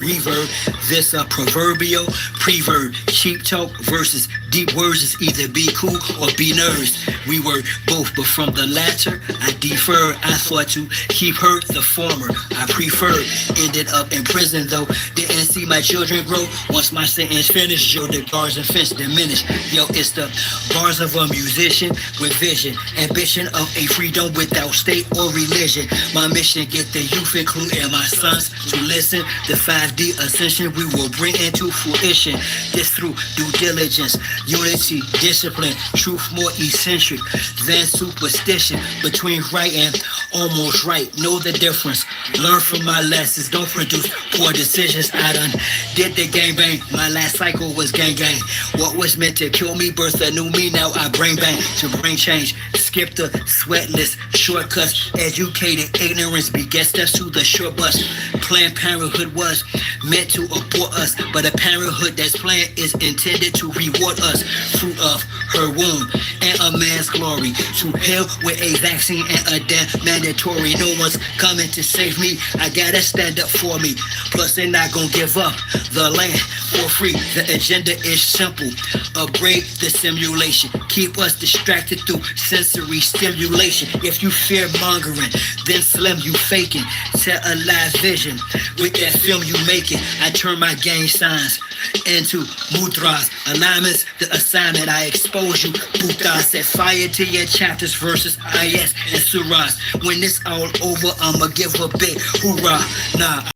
reverb. This a proverbial preverb. Cheap talk versus deep words is either be cool or be nerds. We were both, but from the latter, I defer. I thought to keep her the former. I prefer. Ended up in prison though. Didn't see my children grow. Once my sentence finished, yo, the bars and fence diminished. Yo, it's the bars of a musician with vision. Ambition of a freedom without state or religion. My mission, get the youth, including my sons, to listen. The 5D ascension we will bring into fruition. This through due diligence, unity, discipline, truth more eccentric than superstition. Between right and almost right, know the difference. Learn from my lessons, don't produce poor decisions. I done did the gang bang, my last cycle was gang gang. What was meant to kill me, birth a new me, now I bring bang to bring change. Skip the sweatless shortcuts, educated ignorance begets us to the short bus. Planned Parenthood was meant to abort us, but a parenthood that's planned is intended to reward us. Fruit of her womb and a man's glory. To hell with a vaccine and a damn mandatory. No one's coming to save me, I gotta stand up for me. Plus they're not gonna give up the land for free. The agenda is simple, upgrade the simulation. Keep us distracted through sensory stimulation. If you fear mongering, then slim you faking. Tell a live vision with that film you making. I turn my gang signs into mudras, alignments, the assignment. I expose you, Buddha set fire to your chapters, verses, ayahs and surahs. When it's all over, I'ma give a big hoorah. Nah.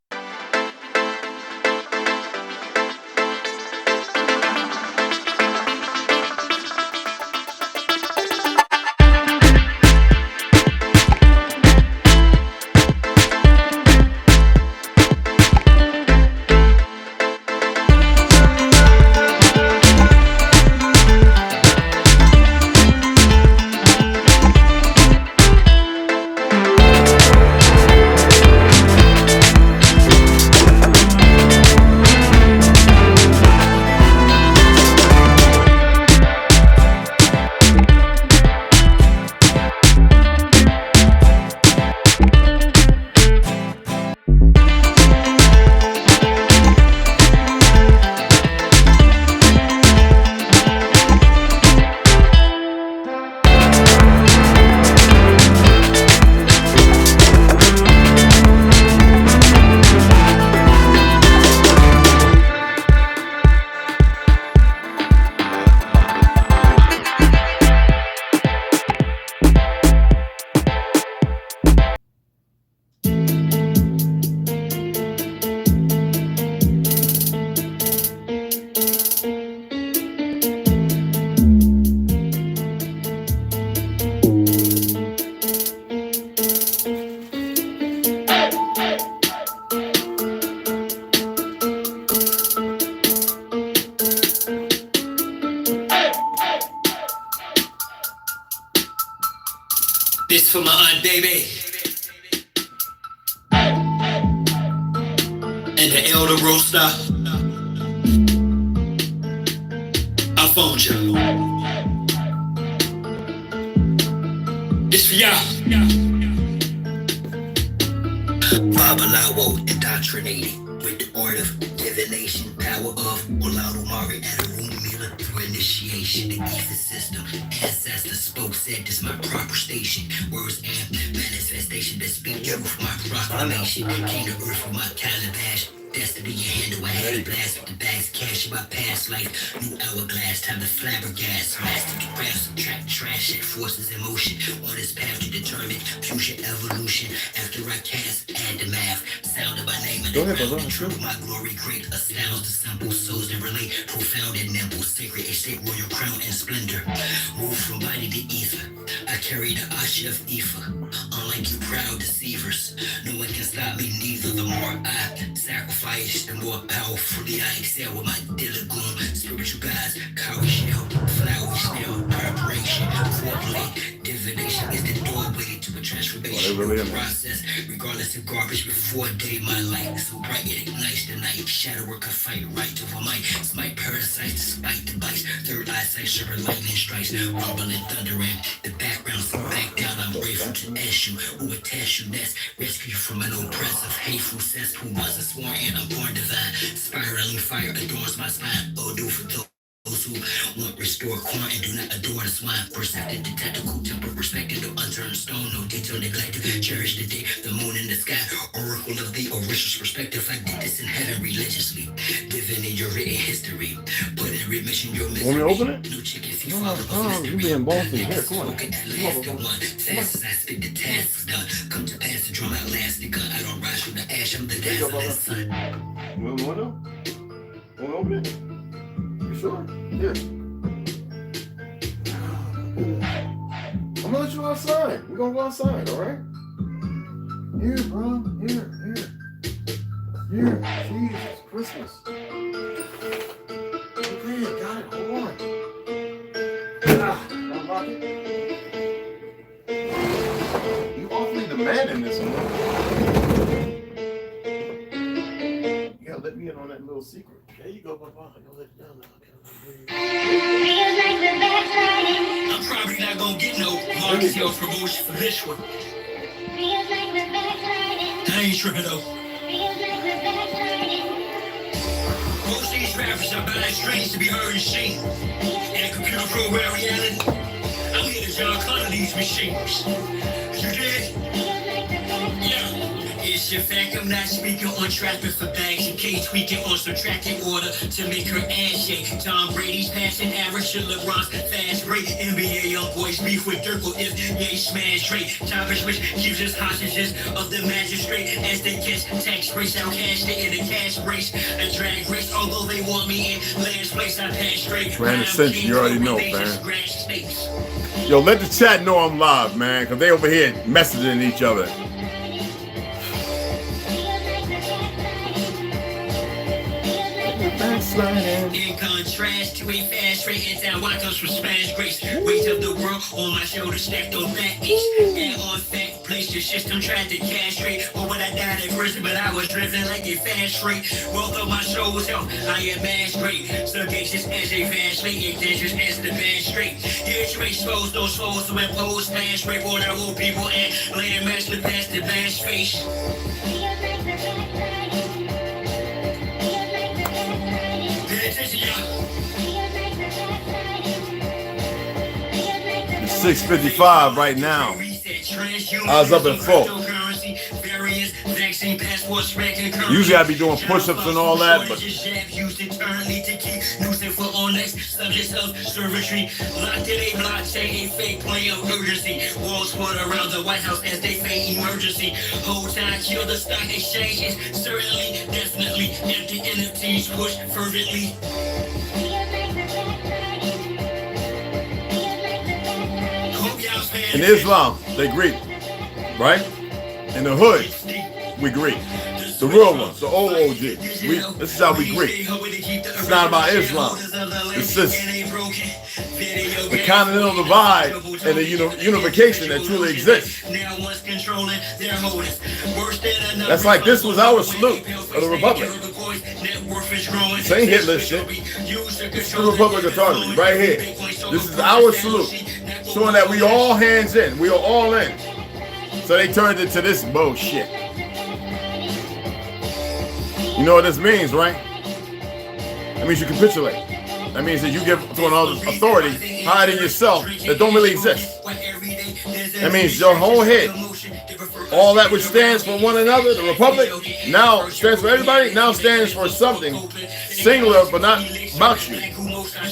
This for my aunt, baby. And the elder roaster. I phoned you. This for y'all. Babalawo indoctrinated with the art of divination, power of Olalumari and Arumila for initiation, the ether system. Ancestors spoke, said this my proper station. Words and manifestation that speak truth, my proclamation. Came to earth for my calabash. Destiny in hand, I had a blast with the bags, cash in my past life. New hourglass, time to flabbergast. Master to grab, subtract, trash it, forces in motion. On this path to determine future evolution. After I cast, add the math. Sound of my name and the truth. My glory great, astounds the simple souls that relate. Profound and nimble, sacred estate, royal crown and splendor. Move from body to ether. I carry the asha of Ifa. Unlike you proud deceivers, no one can stop me neither. The more I sacrifice, the more powerfully I excel with my dilagoon. Spiritual guides, cowrie shell, flower snail, preparation, foreplay, divination is the doorway to a transformation process. Regardless of garbage before day, my light so bright it ignites the night. Shadow work a fight right over might. Smite parasites despite the bites. Third eyesight, shiver lightning strikes. Rumbling, thundering. The background from back down. I'm grateful to ask you who would test you. That's rescue you from an oppressive, hateful cesspool. Once a sworn and I'm born divine. Spiraling fire adorns my spine. Oh, do for those who want restore corn and do not adore the swine. Perceptive, detectable, temper, respected, no unturned stone, no detail neglected. Cherish the day, the moon in the sky. Oracle of the original perspective. I did this in heaven religiously. Living in your written history. Put in remission your misery. Want me to open it? No chicken feet, No, you being bossy. Here, come on. Fast as I spit the tasks done. Come to pass the drum out elastic gun. I don't rise from the ash, I'm the dazzling sun. You want to? Want to open it? You sure? Here. I'm gonna let you outside. We're gonna go outside, alright? Here, bro. Here. Jesus, Christmas. Okay, got it. Hold on. Unlock it. You awfully demanding this one. You gotta let me in on that little secret. There you go, Papa. You'll let it down now. I'm probably not gonna get no market sales promotion for this one. I ain't tripping though. Most of these rappers are bad strange to be heard and seen. In a computer program reality, I'm here to John Connor these machines. You did? Yeah. It's a fact I'm not speaking on trapping for bags and K tweaking on subtracting order to make her ass shake. Tom Brady's passing average to LeBron's fast break. NBA young boys beef with Dirk if they smash Drake. Topic which keeps us hostages of the magistrate as they catch tax race out cash in a cash race. A drag race, although they want me in last place, I pass straight. Brandon Cinch, you already know, man. Yo, let the chat know I'm live, man, because they over here messaging each other. In contrast to a fast rate in town, what comes from Spanish grace? Weight of the world on my shoulders, stacked on back east. And on fact, place the system tried to castrate. Or when I died at prison, but I was driven like a fast freight. Wealth of my soul's health, I am mass great. Sagacious as a fast late, dangerous as the band straight. Here to expose those foes to impose smash rate. Born our old people and land master past the bash face. It's 6:55 right now. I was up at 4. Usually I'd be doing push-ups and all that, but walls put around the White House as they feign emergency. Whole time kill the stock exchanges. Certainly, definitely, empty NFTs push fervently. in Islam, they greet, right? In the hood, we greet. The real ones, the old OG. This is how we greet. It's not about Islam. It's just the continental divide and the unification that truly exists. That's like this was our salute of the Republic. This ain't Hitler shit. This is the Republic of Tartary, right here. This is our salute, showing that we all hands in. We are all in. So they turned it to this bullshit. You know what this means, right? That means you capitulate. That means that you give to another authority higher than yourself that don't really exist. That means your whole head, all that which stands for one another, the Republic, now stands for everybody, now stands for something singular but not about you,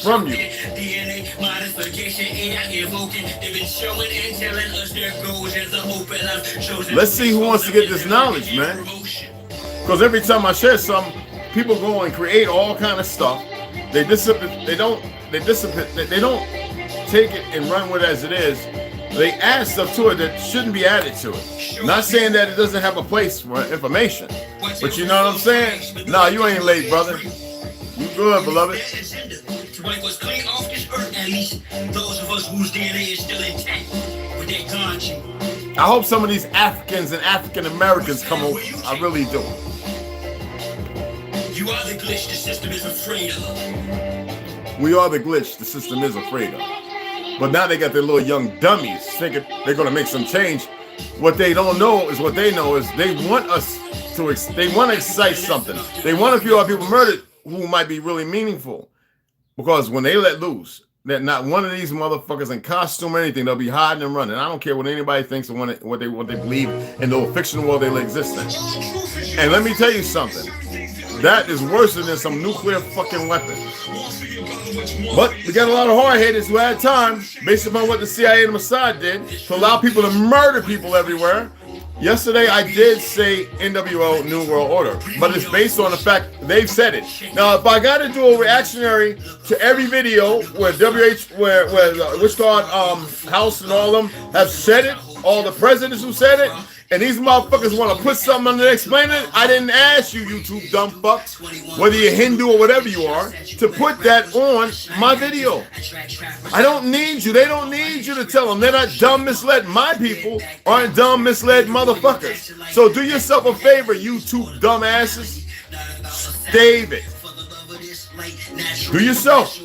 from you. Let's see who wants to get this knowledge, man. Because every time I share something, people go and create all kind of stuff. They don't take it and run with it as it is. They add stuff to it that shouldn't be added to it. Not saying that it doesn't have a place for information, but you know what I'm saying? Nah, you ain't late, brother. You good, beloved. I hope some of these Africans and African Americans come over. I really do. You are the glitch the system is afraid of. We are the glitch the system is afraid of. But now they got their little young dummies thinking they're going to make some change. What they don't know is what they know is they want us to, they want to excite something. They want a few other people murdered who might be really meaningful. Because when they let loose, that not one of these motherfuckers in costume or anything, they'll be hiding and running. I don't care what anybody thinks or what they believe in the fictional world they exist in. And let me tell you something. That is worse than some nuclear fucking weapon. But we got a lot of hard-headers who had time, based upon what the CIA and the Mossad did, to allow people to murder people everywhere. Yesterday, I did say NWO, New World Order, but it's based on the fact they've said it. Now, if I got to do a reactionary to every video where House and all of them have said it, all the presidents who said it, and these motherfuckers want to put something under there explaining it, I didn't ask you, YouTube dumb fucks, whether you're Hindu or whatever you are, to put that on my video. I don't need you. They don't need you to tell them. They're not dumb, misled. My people aren't dumb, misled motherfuckers. So do yourself a favor, YouTube dumbasses. Save it. Do yourself.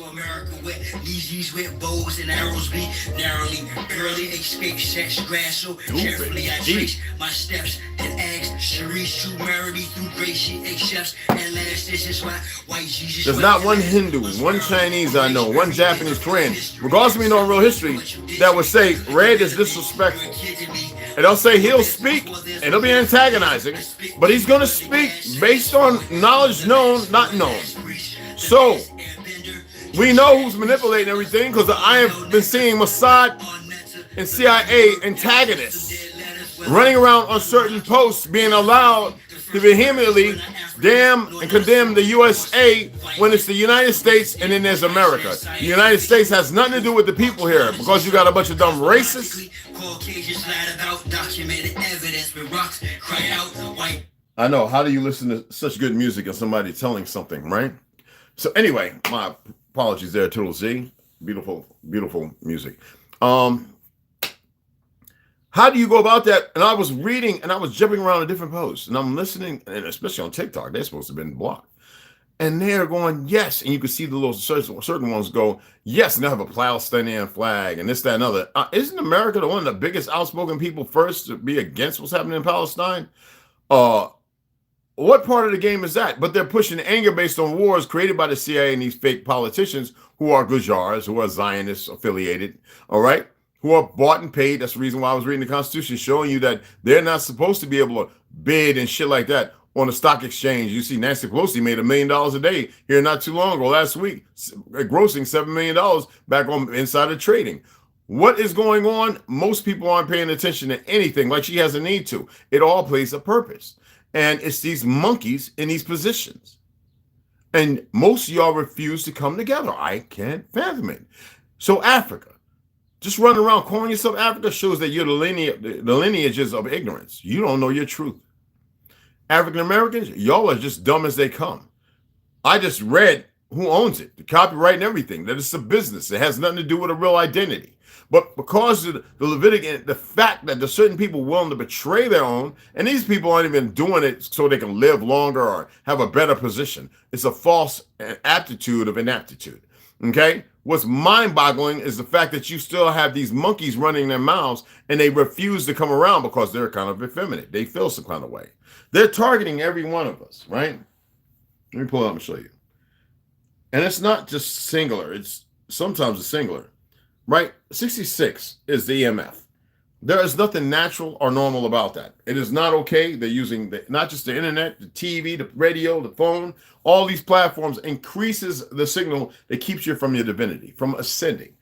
Yeezys with bows and arrows be narrowly, barely escape sex grass. So carefully I trace my steps and ask Sharice to marry me through grace. She accepts and last. This is why white Jesus. There's not one Hindu, one Chinese I know, one Japanese Korean, regardless of me knowing real history, that would say red is disrespectful. And they'll say he'll speak, and he'll be antagonizing, but he's going to speak based on knowledge known, not known. So, we know who's manipulating everything because I have been seeing Mossad and CIA antagonists running around on certain posts being allowed to vehemently damn and condemn the USA when it's the United States and then there's America. The United States has nothing to do with the people here because you got a bunch of dumb racists. I know, how do you listen to such good music and somebody telling something, right? So anyway, my apologies there, ToLU'S. Beautiful, beautiful music. How do you go about that? And I was reading and I was jumping around to different posts and I'm listening, and especially on TikTok, they're supposed to have been blocked. And they're going, yes. And you can see the little certain ones go, yes. And they'll have a Palestinian flag and this, that, and other. Isn't America the one of the biggest outspoken people first to be against what's happening in Palestine? What part of the game is that? But they're pushing anger based on wars created by the CIA and these fake politicians who are Gujars, who are Zionists affiliated, all right, who are bought and paid. That's the reason why I was reading the Constitution, showing you that they're not supposed to be able to bid and shit like that on the stock exchange. You see Nancy Pelosi made $1 million a day here not too long ago, last week, grossing $7 million back on insider trading. What is going on? Most people aren't paying attention to anything like she has a need to. It all plays a purpose. And it's these monkeys in these positions. And most of y'all refuse to come together. I can't fathom it. So Africa, just running around calling yourself Africa shows that you're the lineages of ignorance. You don't know your truth. African Americans, y'all are just dumb as they come. I just read who owns it, the copyright and everything, that it's a business. It has nothing to do with a real identity. But because of the Levitic, the fact that there's certain people willing to betray their own, and these people aren't even doing it so they can live longer or have a better position. It's a false aptitude of inaptitude, okay? What's mind-boggling is the fact that you still have these monkeys running their mouths and they refuse to come around because they're kind of effeminate. They feel some kind of way. They're targeting every one of us, right? Let me pull it up and show you. And it's not just singular. It's sometimes a singular. Right? 66 is the EMF. There is nothing natural or normal about that. It is not okay. They're using not just the internet, the TV, the radio, the phone, all these platforms increases the signal that keeps you from your divinity, from ascending.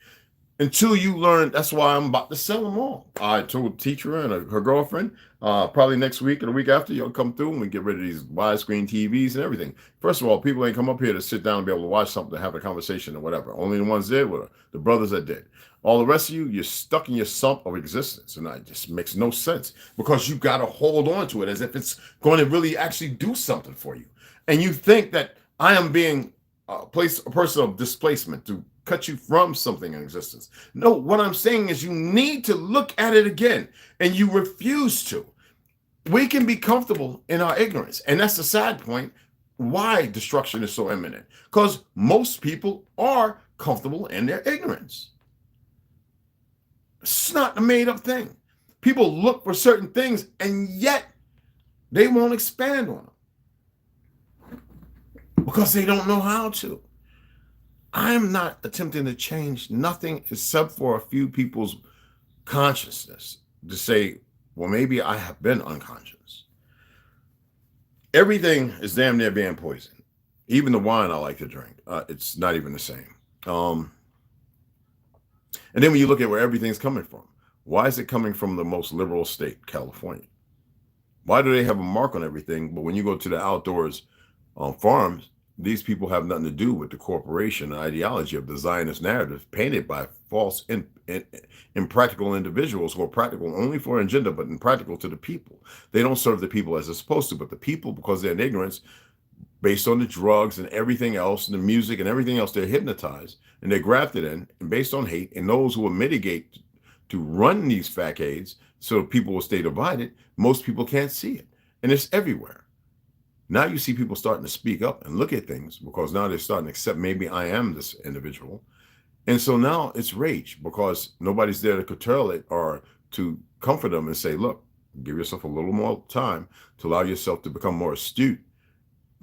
Until you learn, that's why I'm about to sell them all. I told a teacher and her girlfriend, probably next week or the week after, you'll come through and we get rid of these widescreen TVs and everything. First of all, people ain't come up here to sit down and be able to watch something, have a conversation or whatever. Only the ones did were the brothers that did. All the rest of you, you're stuck in your sump of existence. And that just makes no sense because you got to hold on to it as if it's going to really actually do something for you. And you think that I am being a person of displacement to cut you from something in existence. No, what I'm saying is you need to look at it again, and you refuse to. We can be comfortable in our ignorance, and that's the sad point. why destruction is so imminent. Because most people are comfortable in their ignorance. It's not a made-up thing. People look for certain things, and yet they won't expand on them because they don't know how to. I'm not attempting to change nothing except for a few people's consciousness to say, well, maybe I have been unconscious. Everything is damn near being poisoned. Even the wine I like to drink, it's not even the same. And then when you look at where everything's coming from, why is it coming from the most liberal state, California? Why do they have a mark on everything? But when you go to the outdoors farms, these people have nothing to do with the corporation and ideology of the Zionist narrative painted by false, impractical individuals who are practical only for an agenda, but impractical to the people. They don't serve the people as they're supposed to, but the people, because they're in ignorance, based on the drugs and everything else, and the music and everything else, they're hypnotized and they're grafted in, and based on hate, and those who will mitigate to run these facades so people will stay divided, most people can't see it. And it's everywhere. Now you see people starting to speak up and look at things because now they're starting to accept maybe I am this individual. And so now it's rage because nobody's there to curtail it or to comfort them and say, look, give yourself a little more time to allow yourself to become more astute.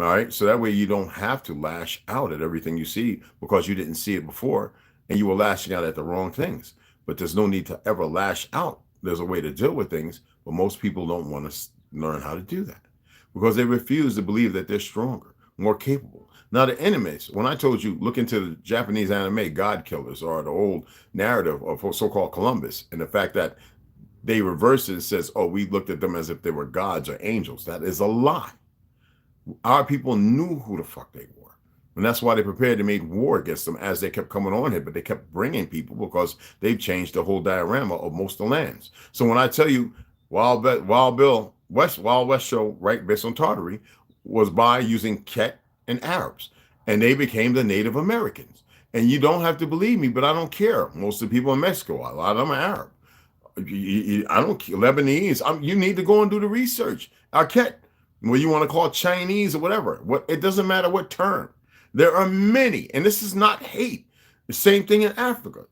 All right. So that way you don't have to lash out at everything you see because you didn't see it before and you were lashing out at the wrong things. But there's no need to ever lash out. There's a way to deal with things, but most people don't want to learn how to do that because they refuse to believe that they're stronger, more capable. Now the enemies, when I told you, look into the Japanese anime God Killers or the old narrative of so-called Columbus and the fact that they reverse it and says, oh, we looked at them as if they were gods or angels. That is a lie. Our people knew who the fuck they were. And that's why they prepared to make war against them as they kept coming on here, but they kept bringing people because they've changed the whole diorama of most of the lands. So when I tell you Wild West show, right, based on Tartary, was by using Ket and Arabs, and they became the Native Americans. And you don't have to believe me, but I don't care. Most of the people in Mexico, a lot of them are Arab. I don't care. Lebanese. You need to go and do the research. Ket, what you want to call Chinese or whatever. It doesn't matter what term. There are many, and this is not hate. The same thing in Africa.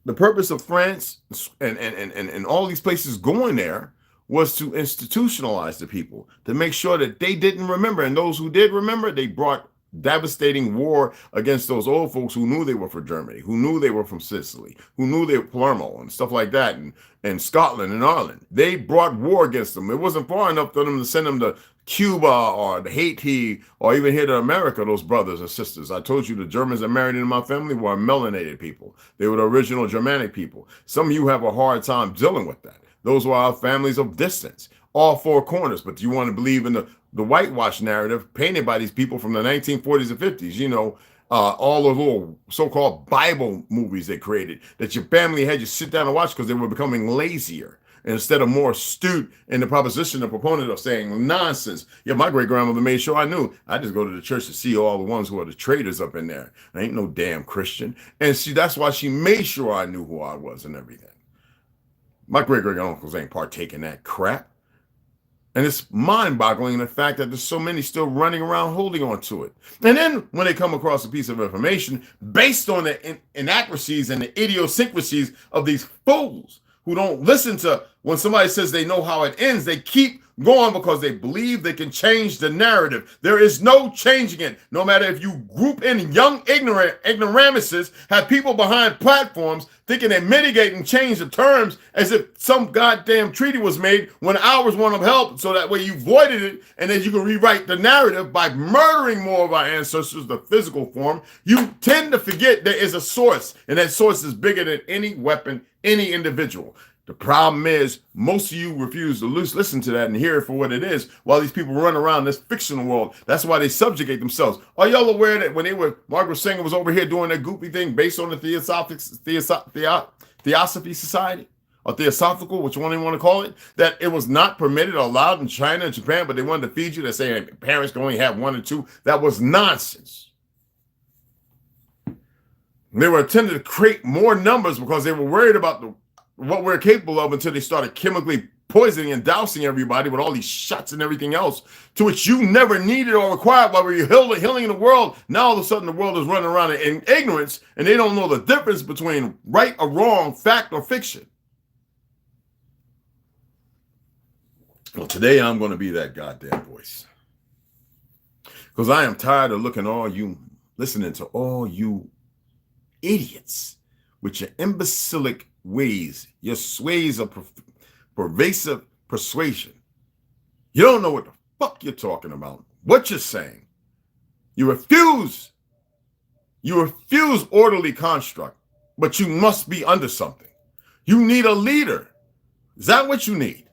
The purpose of France and all these places going there was to institutionalize the people, to make sure that they didn't remember. And those who did remember, they brought devastating war against those old folks who knew they were from Germany, who knew they were from Sicily, who knew they were Palermo and stuff like that, and Scotland and Ireland. They brought war against them. It wasn't far enough for them to send them to Cuba or Haiti or even here to America, those brothers and sisters. I told you the Germans that married into my family were melanated people. They were the original Germanic people. Some of you have a hard time dealing with that. Those were our families of distance, all four corners. But you want to believe in the whitewash narrative painted by these people from the 1940s and 50s, you know, all those little so-called Bible movies they created that your family had you sit down and watch because they were becoming lazier instead of more astute in the proposition, the proponent of saying nonsense. Yeah, my great-grandmother made sure I knew. I just go to the church to see all the ones who are the traitors up in there. I ain't no damn Christian. And see, that's why she made sure I knew who I was and everything. My great-great-uncles ain't partaking that crap. And it's mind-boggling the fact that there's so many still running around holding on to it. And then when they come across a piece of information based on the inaccuracies and the idiosyncrasies of these fools who don't listen to when somebody says they know how it ends, they keep going because they believe they can change the narrative. There is no changing it. No matter if you group in young ignoramuses, have people behind platforms thinking they mitigate and change the terms as if some goddamn treaty was made when ours want to help, so that way you voided it and then you can rewrite the narrative by murdering more of our ancestors, the physical form. You tend to forget there is a source, and that source is bigger than any weapon, any individual. The problem is most of you refuse to listen to that and hear it for what it is while these people run around this fictional world. That's why they subjugate themselves. Are y'all aware that when Margaret Sanger was over here doing that goofy thing based on the Theosophy Society or Theosophical, which one you want to call it, that it was not permitted or allowed in China and Japan, but they wanted to feed you. They're saying parents can only have one or two. That was nonsense. They were attempting to create more numbers because they were worried about what we're capable of until they started chemically poisoning and dousing everybody with all these shots and everything else, to which you never needed or required while we were healing the world. Now all of a sudden the world is running around in ignorance and they don't know the difference between right or wrong, fact or fiction. Well, today I'm going to be that goddamn voice. Because I am tired of listening to all you idiots with your imbecilic ways, your sways of pervasive persuasion. You don't know what the fuck you're talking about, what you're saying. You refuse orderly construct, but you must be under something. You need a leader. Is that what you need?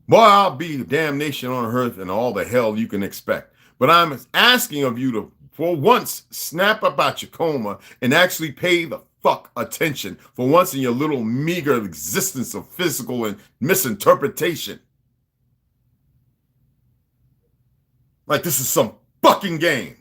Boy, I'll be damnation on earth and all the hell you can expect. But I'm asking of you to, for once, snap up out your coma and actually pay the fuck attention for once in your little meager existence of physical and misinterpretation. Like this is some fucking game.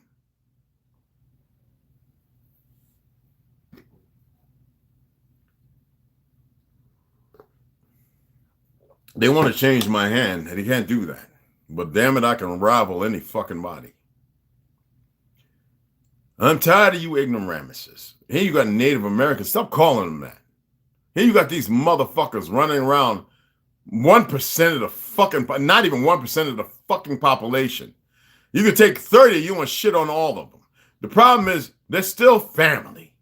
They want to change my hand, and they can't do that. But damn it, I can rival any fucking body. I'm tired of you ignoramuses. Here you got Native Americans. Stop calling them that. Here you got these motherfuckers running around 1% of the fucking, not even 1% of the fucking population. You could take 30 of you and shit on all of them. The problem is they're still family.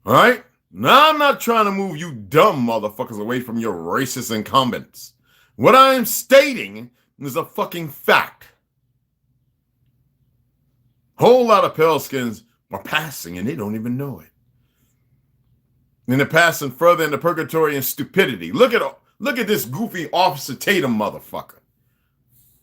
All right? Now, I'm not trying to move you dumb motherfuckers away from your racist incumbents. What I am stating is a fucking fact. Whole lot of pale skins are passing and they don't even know it. And they're passing further into purgatory and stupidity. Look at this goofy Officer Tatum motherfucker.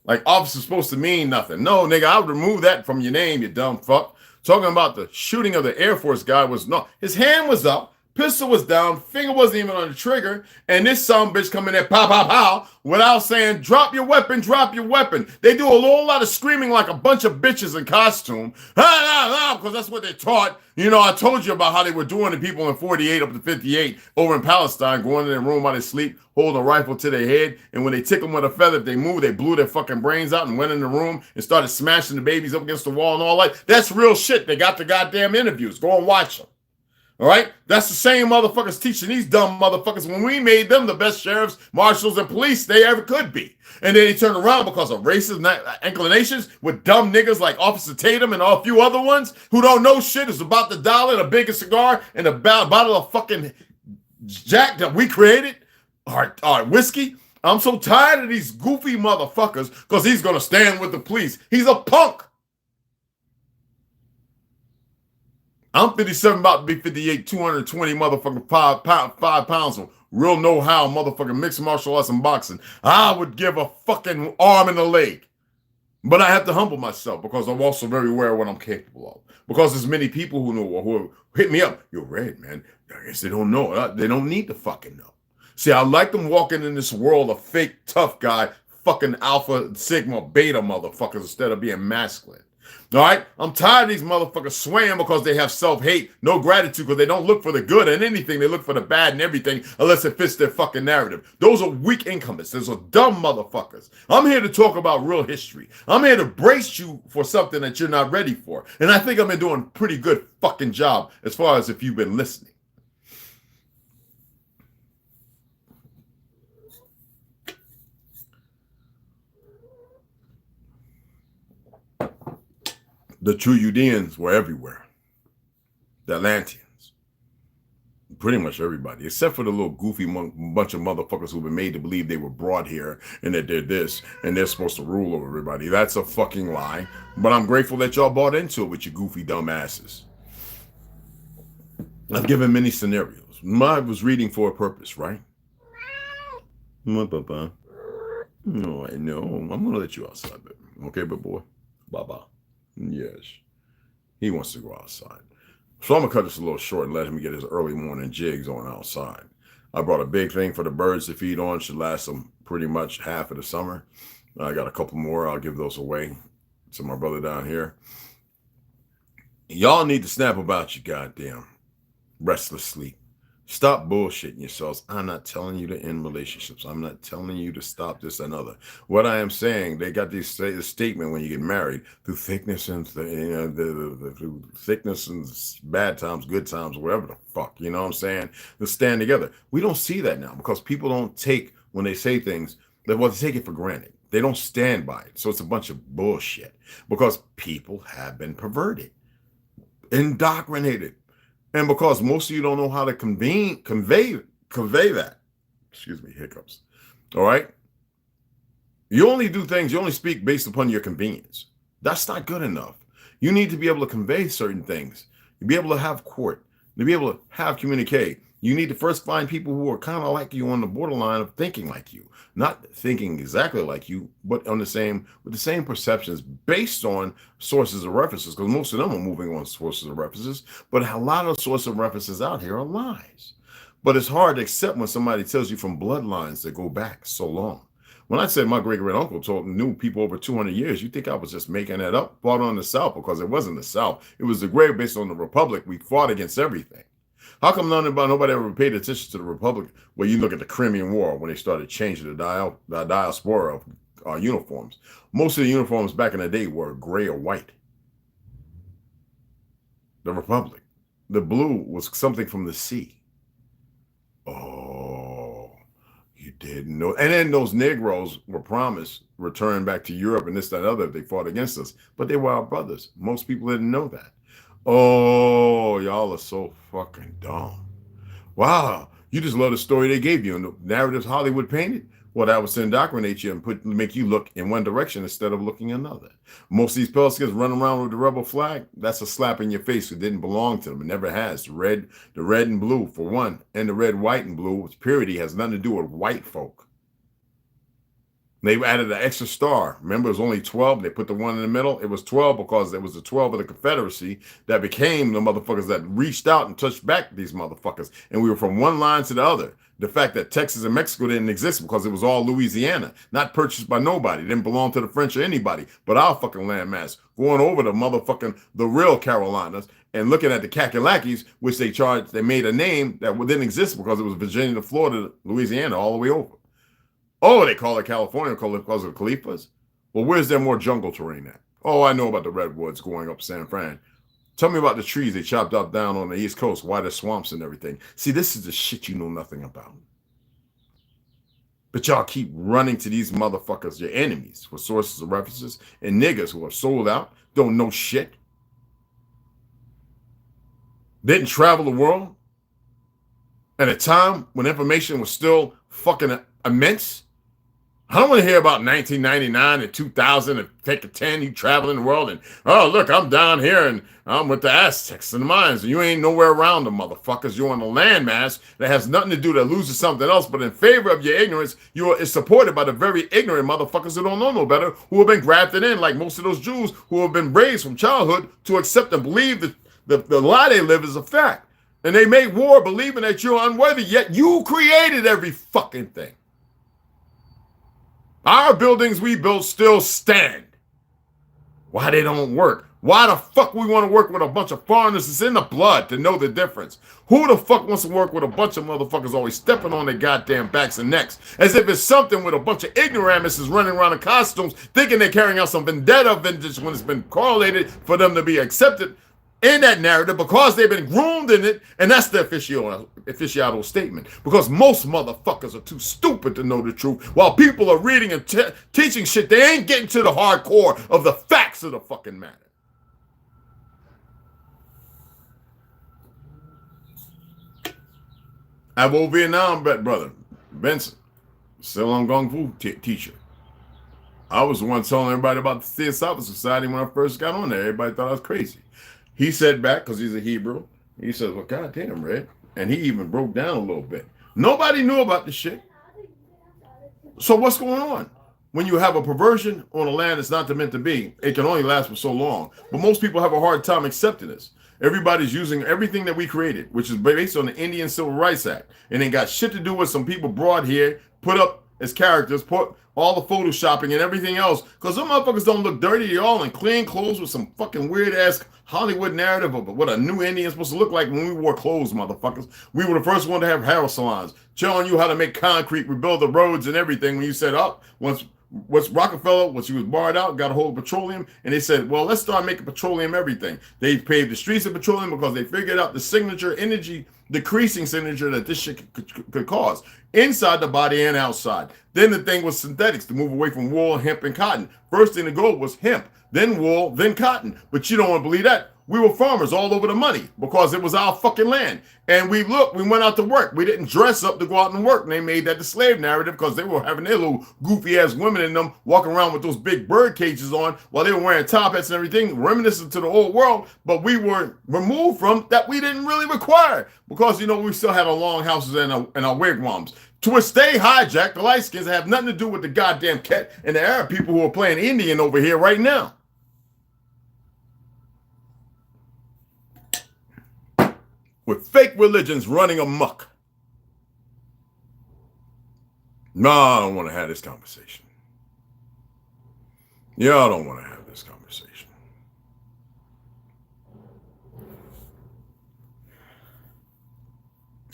Like officer's supposed to mean nothing. No, nigga, I'll remove that from your name, you dumb fuck. Talking about the shooting of the Air Force guy was not. His hand was up. Pistol was down, finger wasn't even on the trigger, and this bitch coming there, pow, pow, pow, without saying, drop your weapon, drop your weapon. They do a whole lot of screaming like a bunch of bitches in costume, because that's what they taught. You know, I told you about how they were doing to people in 48 up to 58 over in Palestine, going in their room while they sleep, holding a rifle to their head, and when they tick them with a feather, if they move, they blew their fucking brains out and went in the room and started smashing the babies up against the wall and all that. That's real shit. They got the goddamn interviews. Go and watch them. All right? That's the same motherfuckers teaching these dumb motherfuckers when we made them the best sheriffs, marshals, and police they ever could be. And then they turn around because of racist inclinations with dumb niggas like Officer Tatum and a few other ones who don't know shit. It's about the dollar, the biggest cigar, and a bottle of fucking Jack that we created, our whiskey. I'm so tired of these goofy motherfuckers because he's going to stand with the police. He's a punk. I'm 57, about to be 58, 220 motherfucking 5 pounds of real know-how motherfucking mixed martial arts and boxing. I would give a fucking arm and a leg. But I have to humble myself because I'm also very aware of what I'm capable of. Because there's many people who hit me up. You're red, man. I guess they don't know. They don't need to fucking know. See, I like them walking in this world of fake tough guy, fucking alpha, sigma, beta motherfuckers instead of being masculine. All right? I'm tired of these motherfuckers swaying because they have self-hate, no gratitude, because they don't look for the good in anything. They look for the bad in everything unless it fits their fucking narrative. Those are weak incumbents. Those are dumb motherfuckers. I'm here to talk about real history. I'm here to brace you for something that you're not ready for. And I think I've been doing a pretty good fucking job as far as if you've been listening. The true Judeans were everywhere. The Atlanteans. Pretty much everybody, except for the little goofy bunch of motherfuckers who've been made to believe they were brought here and that they're this and they're supposed to rule over everybody. That's a fucking lie. But I'm grateful that y'all bought into it with your goofy dumb asses. I've given many scenarios. I was reading for a purpose, right? My papa. No, I know. I'm going to let you outside, baby. Okay, but boy? Bye-bye. Yes, he wants to go outside. So I'm going to cut this a little short and let him get his early morning jigs on outside. I brought a big thing for the birds to feed on. Should last them pretty much half of the summer. I got a couple more. I'll give those away to my brother down here. Y'all need to snap about your goddamn restless sleep. Stop bullshitting yourselves. I'm not telling you to end relationships. I'm not telling you to stop this and other. What I am saying, they got this statement when you get married through thickness and through thickness and bad times, good times, whatever the fuck. You know what I'm saying? To stand together. We don't see that now because people don't take when they say things. They take it for granted. They don't stand by it. So it's a bunch of bullshit because people have been perverted, indoctrinated. And because most of you don't know how to convey that, excuse me, hiccups. All right. You only do things, you only speak based upon your convenience. That's not good enough. You need to be able to convey certain things. You be able to have court, to be able to have communicate. You need to first find people who are kind of like you on the borderline of thinking like you, not thinking exactly like you, but with the same perceptions based on sources of references, because most of them are moving on sources of references, but a lot of sources of references out here are lies. But it's hard to accept when somebody tells you from bloodlines that go back so long. When I said my great-great-uncle knew people over 200 years, you think I was just making that up, fought on the South, because it wasn't the South. It was the grave based on the Republic. We fought against everything. How come nobody ever paid attention to the Republic? Well, you look at the Crimean War when they started changing the diaspora of uniforms. Most of the uniforms back in the day were gray or white. The Republic. The blue was something from the sea. Oh, you didn't know. And then those Negroes were promised return back to Europe and this, that, and other if they fought against us. But they were our brothers. Most people didn't know that. Oh, y'all are so fucking dumb. Wow. You just love the story they gave you and the narratives Hollywood painted. Well, that was to indoctrinate you and make you look in one direction instead of looking another. Most of these Pelicans running around with the rebel flag, that's a slap in your face. It didn't belong to them. It never has. The red and blue, for one, and the red, white, and blue, its purity has nothing to do with white folk. They added an extra star. Remember, it was only 12. They put the one in the middle. It was 12 because it was the 12 of the Confederacy that became the motherfuckers that reached out and touched back these motherfuckers. And we were from one line to the other. The fact that Texas and Mexico didn't exist because it was all Louisiana, not purchased by nobody. It didn't belong to the French or anybody, but our fucking landmass. Going over the real Carolinas and looking at the Kakalakis, which they made a name that didn't exist because it was Virginia to Florida, Louisiana, all the way over. Oh, they call it California because of the Califas? Well, where's there more jungle terrain at? Oh, I know about the redwoods going up San Fran. Tell me about the trees they chopped up down on the East Coast, why there's swamps and everything. See, this is the shit you know nothing about. But y'all keep running to these motherfuckers, your enemies, for sources of references, and niggas who are sold out, don't know shit. Didn't travel the world at a time when information was still fucking immense. I don't want to hear about 1999 and 2000 and take a 10, you traveling the world and, oh, look, I'm down here and I'm with the Aztecs and the Mayans. And you ain't nowhere around them motherfuckers. You're on a landmass that has nothing to do that loses something else, but in favor of your ignorance, is supported by the very ignorant motherfuckers who don't know no better, who have been grafted in, like most of those Jews who have been raised from childhood to accept and believe that the lie they live is a fact. And they make war believing that you're unworthy, yet you created every fucking thing. Our buildings we built still stand. Why they don't work? Why the fuck we want to work with a bunch of foreigners? It's in the blood to know the difference. Who the fuck wants to work with a bunch of motherfuckers always stepping on their goddamn backs and necks? As if it's something with a bunch of ignoramuses running around in costumes thinking they're carrying out some vendetta vengeance when it's been correlated for them to be accepted in that narrative because they've been groomed in it, and that's the officiato statement. Because most motherfuckers are too stupid to know the truth, while people are reading and teaching shit, they ain't getting to the hardcore of the facts of the fucking matter. I have old Vietnam brother, Benson, still on Kung Fu teacher. I was the one telling everybody about the Theosophical Society when I first got on there. Everybody thought I was crazy. He said back, because he's a Hebrew, he says, well, goddamn, Red. And he even broke down a little bit. Nobody knew about this shit. So what's going on? When you have a perversion on a land that's not meant to be, it can only last for so long. But most people have a hard time accepting this. Everybody's using everything that we created, which is based on the Indian Civil Rights Act. And it got shit to do with some people brought here, put up as characters, put all the photoshopping and everything else, because them motherfuckers don't look dirty at all in clean clothes with some fucking weird-ass Hollywood narrative of what a new Indian is supposed to look like when we wore clothes, motherfuckers. We were the first one to have hair salons, showing you how to make concrete, rebuild the roads and everything. When you said up, once Rockefeller, when she was barred out, got a hold of petroleum, and they said, well, let's start making petroleum everything. They paved the streets of petroleum because they figured out the signature energy, decreasing signature that this shit could cause inside the body and outside. Then the thing was synthetics to move away from wool, hemp, and cotton. First thing to go was hemp, then wool, then cotton. But you don't want to believe that. We were farmers all over the money because it was our fucking land. And we went out to work. We didn't dress up to go out and work. And they made that the slave narrative because they were having their little goofy ass women in them walking around with those big bird cages on while they were wearing top hats and everything, reminiscent to the old world. But we were removed from that we didn't really require because, you know, we still had our long houses and our wigwams. To which they hijacked the light skins that have nothing to do with the goddamn cat and the Arab people who are playing Indian over here right now. With fake religions running amok. No, I don't want to have this conversation. Yeah, I don't want to have this conversation.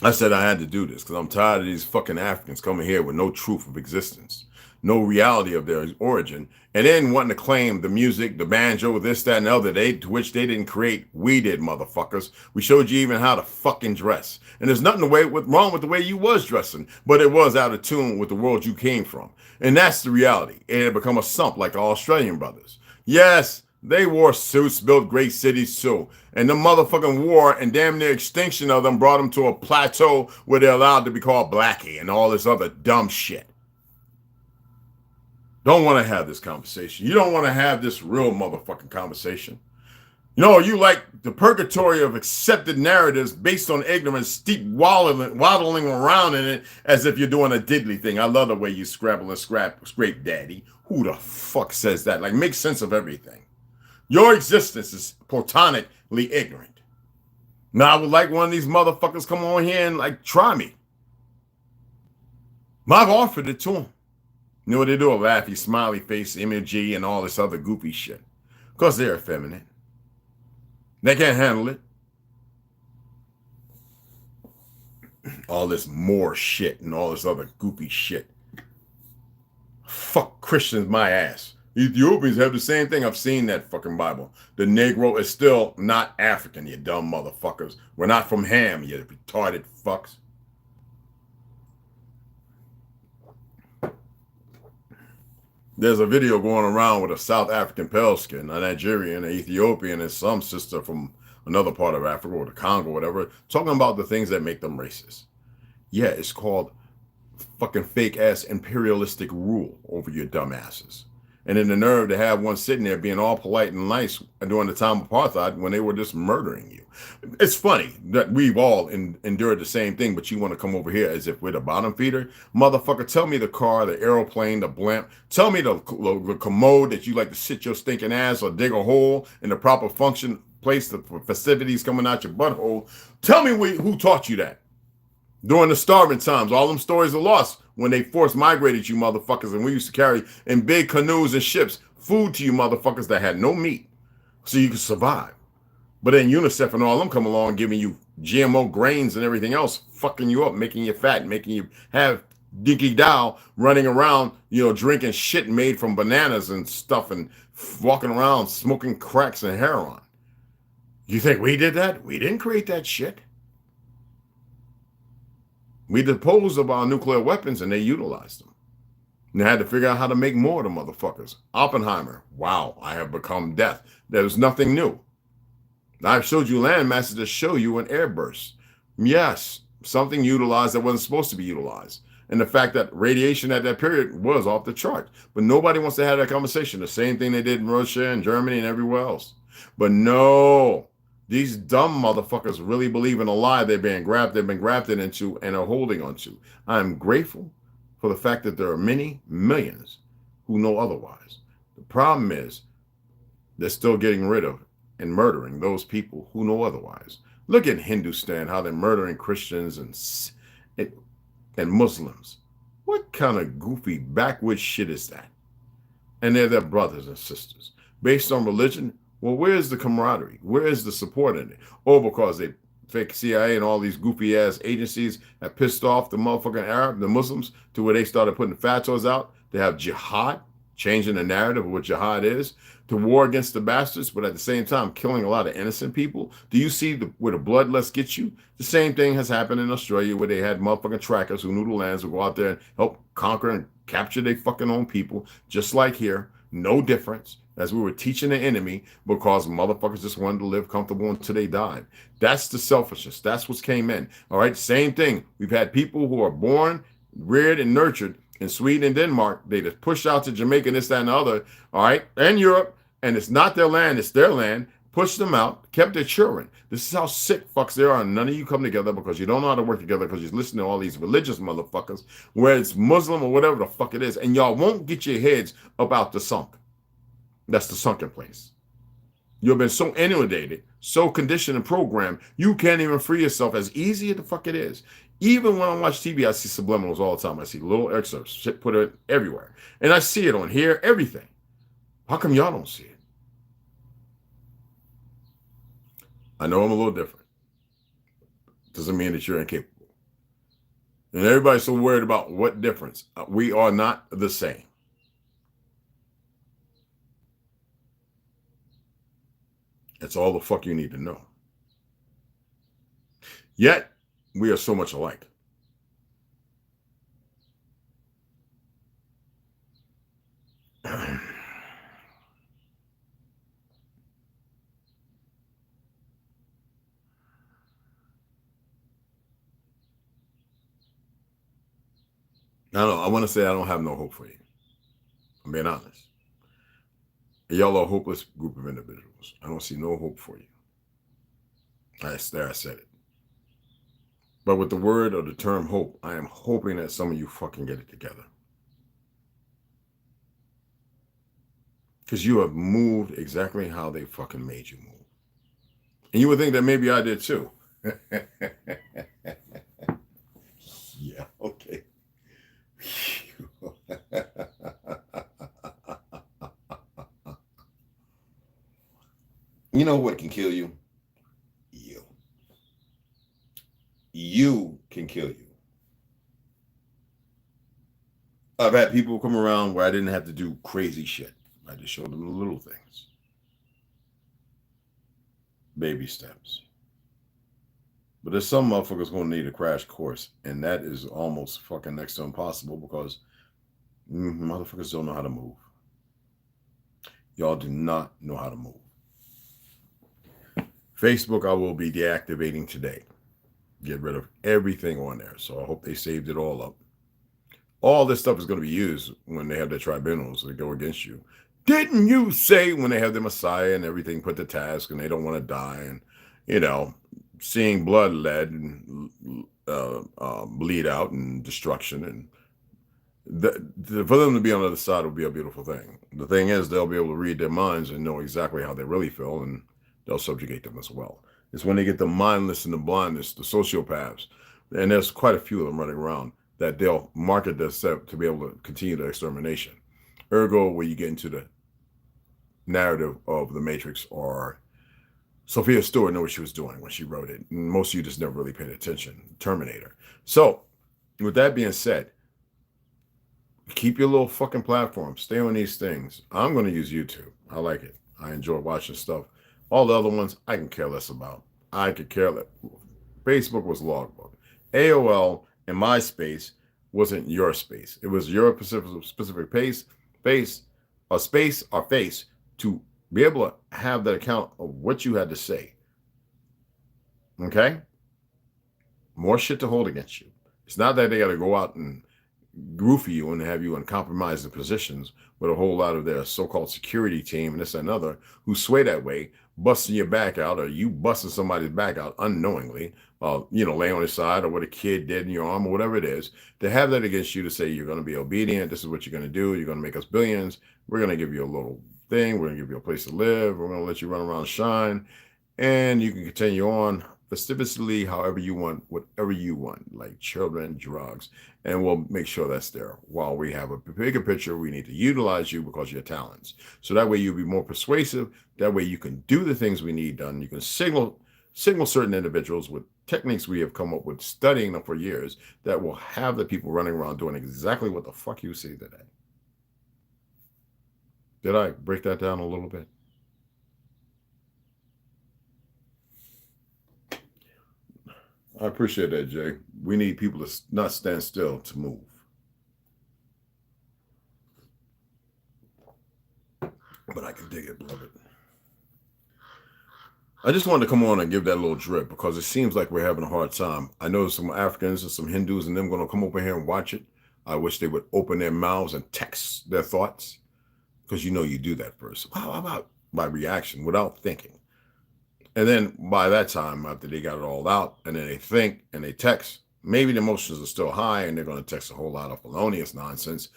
I said I had to do this because I'm tired of these fucking Africans coming here with no truth of existence, no reality of their origin, and then wanting to claim the music, the banjo, this, that, and the other, to which they didn't create. We did, motherfuckers. We showed you even how to fucking dress. And there's nothing wrong with the way you was dressing, but it was out of tune with the world you came from. And that's the reality. It had become a sump like the Australian brothers. Yes, they wore suits, built great cities too. And the motherfucking war and damn near extinction of them brought them to a plateau where they're allowed to be called blackie and all this other dumb shit. Don't want to have this conversation. You don't want to have this real motherfucking conversation. You know, you like the purgatory of accepted narratives based on ignorance, steep waddling around in it as if you're doing a diddly thing. I love the way you scrabble and scrape, daddy. Who the fuck says that? Like, make sense of everything. Your existence is platonically ignorant. Now, I would like one of these motherfuckers come on here and, like, try me. I've offered it to them. You know what they do? A laughy, smiley face emoji and all this other goofy shit. Because they're effeminate. They can't handle it. All this more shit and all this other goofy shit. Fuck Christians, my ass. Ethiopians have the same thing. I've seen that fucking Bible. The Negro is still not African, you dumb motherfuckers. We're not from Ham, you retarded fucks. There's a video going around with a South African pale skin, a Nigerian, an Ethiopian, and some sister from another part of Africa or the Congo, whatever, talking about the things that make them racist. Yeah, it's called fucking fake ass imperialistic rule over your dumb asses. And then the nerve to have one sitting there being all polite and nice during the time of apartheid when they were just murdering you. It's funny that we've all endured the same thing, but you want to come over here as if we're the bottom feeder? Motherfucker, tell me the car, the aeroplane, the blimp. Tell me the commode that you like to sit your stinking ass or dig a hole in the proper function place for festivities coming out your butthole. Tell me who taught you that. During the starving times, all them stories are lost when they forced migrated you motherfuckers, and we used to carry in big canoes and ships food to you motherfuckers that had no meat so you could survive. But then UNICEF and all them come along giving you GMO grains and everything else, fucking you up, making you fat, making you have dinky dow running around, you know, drinking shit made from bananas and stuff and walking around smoking cracks and heroin. You think we did that? We didn't create that shit. We disposed of our nuclear weapons and they utilized them. And they had to figure out how to make more of the motherfuckers. Oppenheimer, wow, I have become death. There's nothing new. I've showed you landmasses to show you an airburst. Yes, something utilized that wasn't supposed to be utilized. And the fact that radiation at that period was off the chart. But nobody wants to have that conversation. The same thing they did in Russia and Germany and everywhere else. But no, these dumb motherfuckers really believe in a lie they've been grafted into and are holding onto. I'm grateful for the fact that there are many millions who know otherwise. The problem is they're still getting rid of and murdering those people who know otherwise. Look at Hindustan, how they're murdering Christians and Muslims. What kind of goofy backwoods shit is that? And they're their brothers and sisters. Based on religion, well, where's the camaraderie? Where is the support in it? Oh, because they fake CIA and all these goofy ass agencies have pissed off the motherfucking Arab, the Muslims, to where they started putting fatwas out. They have jihad, changing the narrative of what jihad is, to war against the bastards, but at the same time killing a lot of innocent people. Do you see where the bloodlust gets you? The same thing has happened in Australia, where they had motherfucking trackers who knew the lands would go out there and help conquer and capture their fucking own people, just like here. No difference, as we were teaching the enemy, because motherfuckers just wanted to live comfortable until they died. That's the selfishness. That's what came in. All right, same thing. We've had people who are born, reared, and nurtured in Sweden and Denmark. They just pushed out to Jamaica, this, that, and the other, all right, and Europe, and it's not their land, it's their land. Pushed them out, kept their children. This is how sick fucks they are, and none of you come together because you don't know how to work together, because you listen to all these religious motherfuckers, whether it's Muslim or whatever the fuck it is, and y'all won't get your heads about the sunk. That's the sunken place. You've been so inundated, so conditioned and programmed, you can't even free yourself, as easy as the fuck it is. Even when I watch TV, I see subliminals all the time. I see little excerpts, shit put it everywhere. And I see it on here, everything. How come y'all don't see it? I know I'm a little different. Doesn't mean that you're incapable. And everybody's so worried about what difference. We are not the same. That's all the fuck you need to know. Yet, we are so much alike. I want to say I don't have no hope for you. I'm being honest. Y'all are a hopeless group of individuals. I don't see no hope for you. I said it. But with the word or the term hope, I am hoping that some of you fucking get it together. Because you have moved exactly how they fucking made you move. And you would think that maybe I did too. Yeah, okay. You know what can kill you? You. You can kill you. I've had people come around where I didn't have to do crazy shit. I just showed them the little things. Baby steps. But there's some motherfuckers going to need a crash course, and that is almost fucking next to impossible, because motherfuckers don't know how to move. Y'all do not know how to move. Facebook, I will be deactivating today. Get rid of everything on there. So I hope they saved it all up. All this stuff is going to be used when they have their tribunals that go against you. Didn't you say, when they have their Messiah and everything put to task and they don't want to die, and, you know, seeing blood lead and bleed out and destruction, and for them to be on the other side will be a beautiful thing. The thing is, they'll be able to read their minds and know exactly how they really feel, and they'll subjugate them as well. It's when they get the mindless and the blindness, the sociopaths, and there's quite a few of them running around, that they'll market themselves to be able to continue the extermination. Ergo, where you get into the narrative of the Matrix, or Sophia Stewart knew what she was doing when she wrote it. And most of you just never really paid attention. Terminator. So, with that being said, keep your little fucking platform. Stay on these things. I'm going to use YouTube. I like it. I enjoy watching stuff. All the other ones, I can care less about. I could care less. Facebook was logbook. AOL and MySpace wasn't your space. It was your specific face to be able to have that account of what you had to say. Okay? More shit to hold against you. It's not that they got to go out and goofy you and have you in compromising positions with a whole lot of their so-called security team and this and another who sway that way, busting your back out, or you busting somebody's back out unknowingly, laying on his side, or what a kid did in your arm, or whatever it is, to have that against you, to say you're going to be obedient, this is what you're going to do, you're going to make us billions, we're going to give you a little thing, we're going to give you a place to live, we're going to let you run around and shine, and you can continue on. fastidiously, however you want, whatever you want, like children, drugs, and we'll make sure that's there. While we have a bigger picture, we need to utilize you because of your talents. So that way you'll be more persuasive. That way you can do the things we need done. You can signal certain individuals with techniques we have come up with, studying them for years, that will have the people running around doing exactly what the fuck you see today. Did I break that down a little bit? I appreciate that, Jay. We need people to not stand still, to move. But I can dig it, beloved. I just wanted to come on and give that little drip because it seems like we're having a hard time. I know some Africans and some Hindus and them going to come over here and watch it. I wish they would open their mouths and text their thoughts, because you know you do that first. How about by reaction without thinking? And then by that time, after they got it all out, and then they think and they text, maybe the emotions are still high and they're going to text a whole lot of felonious nonsense,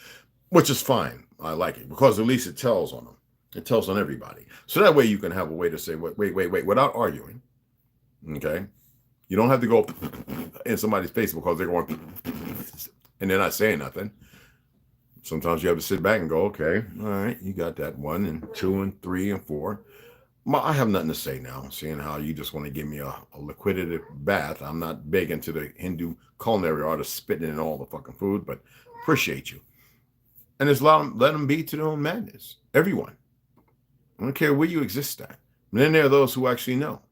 which is fine. I like it because at least it tells on them. It tells on everybody. So that way you can have a way to say, wait, without arguing. Okay? You don't have to go in somebody's face because they're going and they're not saying nothing. Sometimes you have to sit back and go, okay, all right, you got that 1 and 2 and 3 and 4. I have nothing to say now, seeing how you just want to give me a liquidative bath. I'm not big into the Hindu culinary art of spitting in all the fucking food, but appreciate you. And just let them be to their own madness. Everyone. I don't care where you exist at. And then there are those who actually know.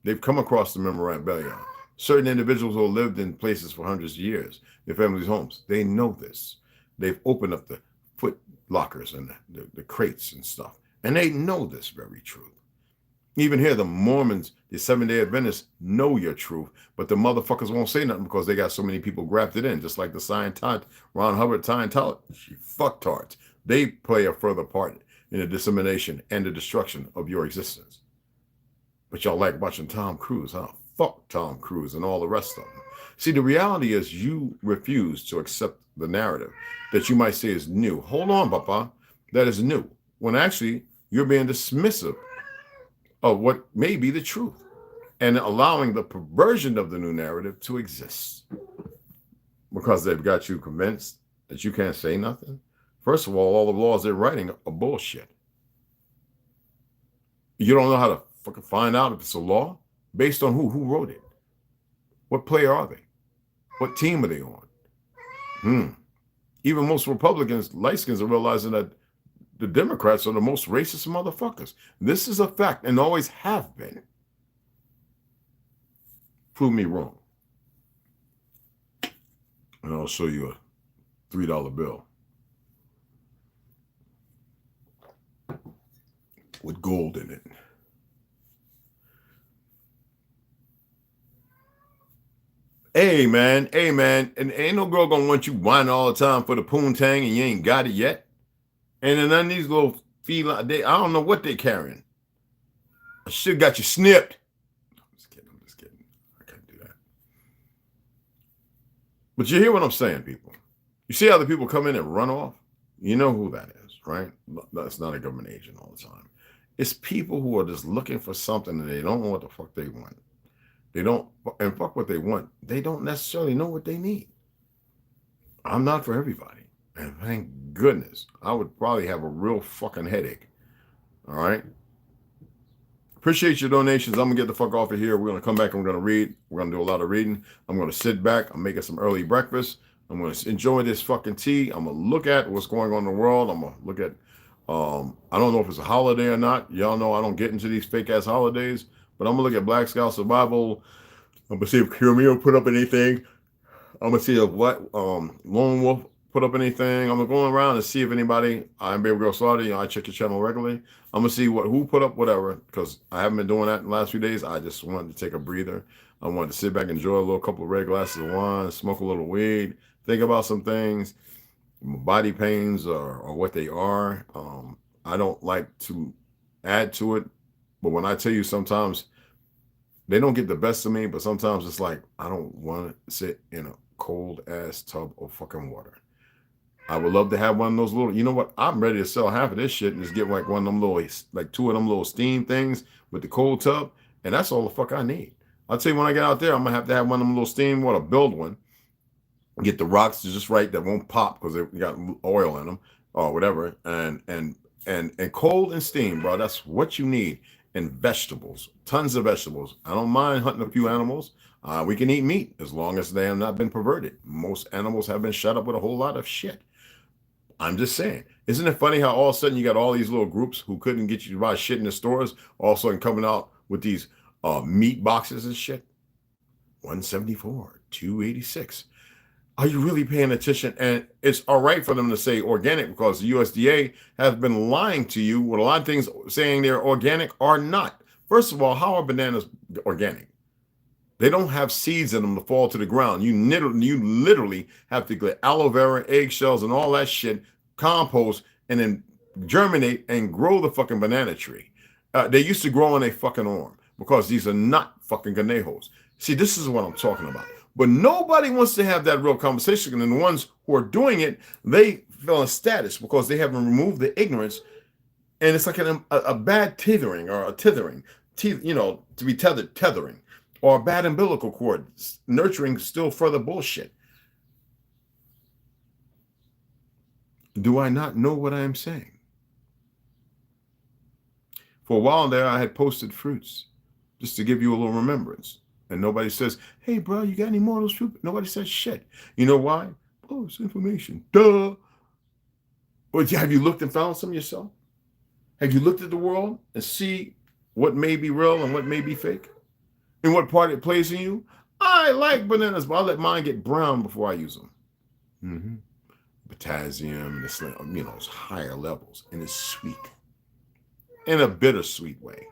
They've come across the memorabilia. Certain individuals who have lived in places for hundreds of years, their families' homes, they know this. They've opened up the foot lockers and the crates and stuff. And they know this very truth. Even here, the Mormons, the Seventh-day Adventists know your truth, but the motherfuckers won't say nothing because they got so many people grafted in, just like the Scientology, Ron Hubbard Scientology, fucktards. They play a further part in the dissemination and the destruction of your existence. But y'all like watching Tom Cruise, huh? Fuck Tom Cruise and all the rest of them. See, the reality is you refuse to accept the narrative that you might say is new. Hold on, Papa. That is new. When actually you're being dismissive of what may be the truth and allowing the perversion of the new narrative to exist because they've got you convinced that you can't say nothing. First of all the laws they're writing are bullshit. You don't know how to fucking find out if it's a law based on who wrote it. What player are they? What team are they on? Even most Republicans, light-skins, are realizing that the Democrats are the most racist motherfuckers. This is a fact and always have been. Prove me wrong. And I'll show you a $3 bill with gold in it. Hey man, and ain't no girl gonna want you whining all the time for the poontang and you ain't got it yet. And then none of these little feline, I don't know what they carrying. I should have got you snipped. I'm just kidding. I can't do that. But you hear what I'm saying, people. You see how the people come in and run off? You know who that is, right? That's not a government agent all the time. It's people who are just looking for something and they don't know what the fuck they want. They don't, and fuck what they want. They don't necessarily know what they need. I'm not for everybody. And thank goodness, I would probably have a real fucking headache. All right. Appreciate your donations. I'm going to get the fuck off of here. We're going to come back and we're going to read. We're going to do a lot of reading. I'm going to sit back. I'm making some early breakfast. I'm going to enjoy this fucking tea. I'm going to look at what's going on in the world. I'm going to look at, I don't know if it's a holiday or not. Y'all know I don't get into these fake ass holidays. But I'm going to look at Black Scout Survival. I'm going to see if Camille put up anything. I'm going to see if Lone Wolf put up anything. I'm going to go around and see if anybody, I'm Baby Girl Slaughter, I check your channel regularly. I'm going to see who put up whatever, because I haven't been doing that in the last few days. I just wanted to take a breather. I wanted to sit back, enjoy a couple of red glasses of wine, smoke a little weed, think about some things. Body pains are what they are. I don't like to add to it. But when I tell you sometimes they don't get the best of me, but sometimes it's like, I don't want to sit in a cold ass tub of fucking water. I would love to have one of those little, you know what? I'm ready to sell half of this shit and just get like one of them little, like 2 of them little steam things with the cold tub. And that's all the fuck I need. I'll tell you, when I get out there, I'm gonna have to have one of them little steam water, build one, get the rocks just right that won't pop because they got oil in them or whatever, and cold and steam, bro. That's what you need. And vegetables, tons of vegetables. I don't mind hunting a few animals. We can eat meat as long as they have not been perverted. Most animals have been shut up with a whole lot of shit. I'm just saying. Isn't it funny how all of a sudden you got all these little groups who couldn't get you to buy shit in the stores, all of a sudden coming out with these meat boxes and shit? 174, 286. Are you really paying attention? And it's all right for them to say organic because the USDA has been lying to you with a lot of things saying they're organic or not. First of all, how are bananas organic? They don't have seeds in them to fall to the ground. You literally have to get aloe vera, eggshells, and all that shit, compost, and then germinate and grow the fucking banana tree. They used to grow on a fucking arm because these are not fucking ganejos. See, this is what I'm talking about. But nobody wants to have that real conversation. And the ones who are doing it, they feel a status because they haven't removed the ignorance. And it's like a bad tethering or a tethering, to be tethering, or a bad umbilical cord, nurturing still further bullshit. Do I not know what I am saying? For a while there, I had posted fruits just to give you a little remembrance. And nobody says, hey, bro, you got any more of those fruit? Nobody says shit. You know why? Oh, it's information. Duh. Or have you looked and found some yourself? Have you looked at the world and see what may be real and what may be fake? And what part it plays in you? I like bananas, but I let mine get brown before I use them. Mm-hmm. Potassium, it's higher levels, and it's sweet. In a bittersweet way.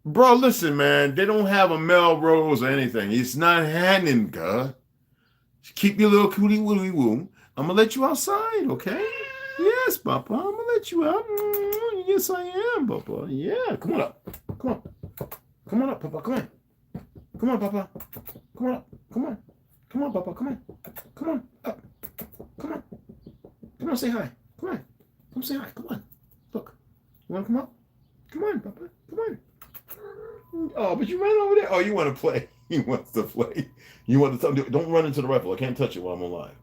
Bro, listen, man. They don't have a Melrose or anything. It's not happening, God. Keep your little cootie woody woo. I'm gonna let you outside, okay? Yes, Papa. I'm gonna let you out. Yes, I am, Papa. Yeah, come on up. Come on. Come on up, Papa. Come on. Come on, Papa. Come on up. Come on. Come on, Papa. Come on. Come on. Up. Come on. Come on, say hi. Come on. Come say hi. Come on. Look. You wanna come up? Come on, Papa. Come on. Oh, but you ran over there. Oh, you want to play? He wants to play. You want to don't run into the rifle. I can't touch it while I'm alive.